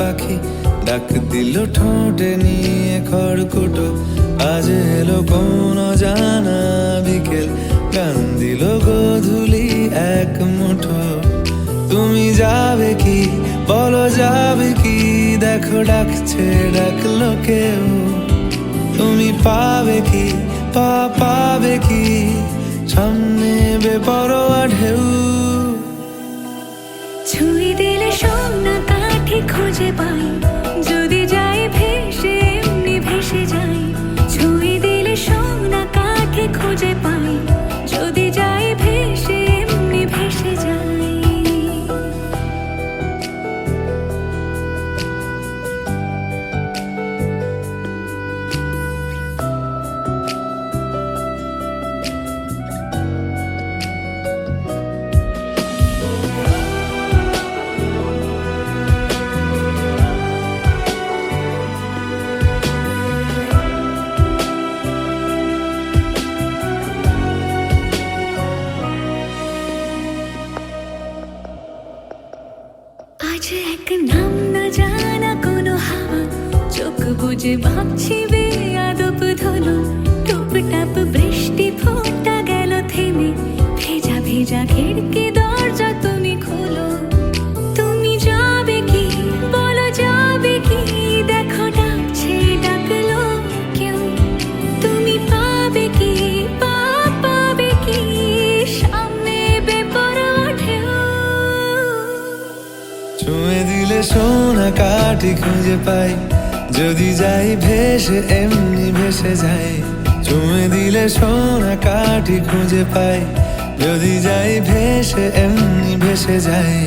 পাখি ডাক দিল ঠোঁটে নিয়ে খড়কুটো। আজ এলো কোন জানা বিকেল, গান দিল গোধূলি এক মুঠো। তুমি যাবে কি বলো, যাবে কি? দেখো ডাকছে, ডাকলো কেউ। তুমি পাবে কি পাবে কি? সামনে বেপরোয়া ঢেউ। ছুঁয়ে দিলে সোনা কাঠি খুঁজে পাই, যদি যাই ভেসে এমনি ভেসে যাই। ছুঁয়ে দিলে সোনা কাঠি খুঁজে পাই, যদি যাই ভেসে এমনি ভেসে যাই। আজ এক নাম না জানা কোনো হাওয়া, চোখ বুঝে ভাবছি বেয়াদব ধলো। টুপটাপ বৃষ্টি ফোঁটা গেল থেমে, ভেজা ভেজা খিড়কি দরজা তুমি খোলো। তুমি যাবে কি বলো, যাবে কি? দেখো ডাকছে, ডাকলো কেউ। তুমি পাবে কি পাবে কি? সামনে বেপরোয়া ঢেউ। ছুঁয়ে দিলে সোনা কাঠি খুঁজে পাই, যদি যাই ভেসে এমনি ভেসে যাই। ছুঁয়ে দিলে সোনা কাঠি খুঁজে পাই, যদি যাই ভেসে এমনি ভেসে যাই।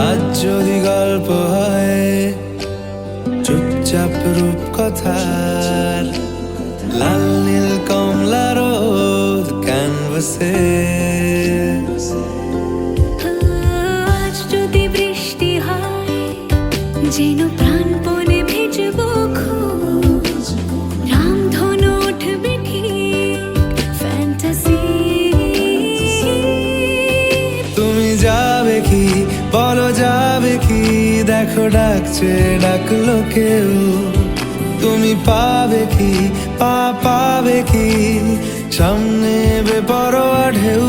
আজ যদি গল্প হয় চুপচাপ রূপকথার, লাল নীল কমলা রোদ ক্যানভাসে। আজ যদি বৃষ্টি হয়, যেন প্রাণপণে ভিজবো খোঁজ। রামধনু উঠবে ঠিক ফ্যান্টাসি। তুমি যাবে কি বলো, যাবে কি? দেখো ডাকছে, ডাকলো কেউ। তুমি পাবে কি পাবে কি? সামনে বেপরোয়া ঢেউ।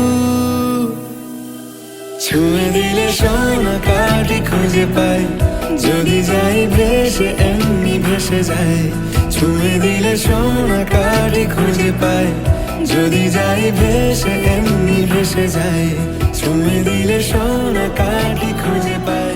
ছুঁয়ে দিলে সোনা কাঠি খুঁজে পাই, যদি যাই ভেসে এমনি ভেসে যাই। ছুঁয়ে দিলে সোনা কাঠি খুঁজে পাই, যদি যাই ভেসে এমনি ভেসে যাই। ছুঁয়ে দিলে সোনা কাঠি খুঁজে পাই।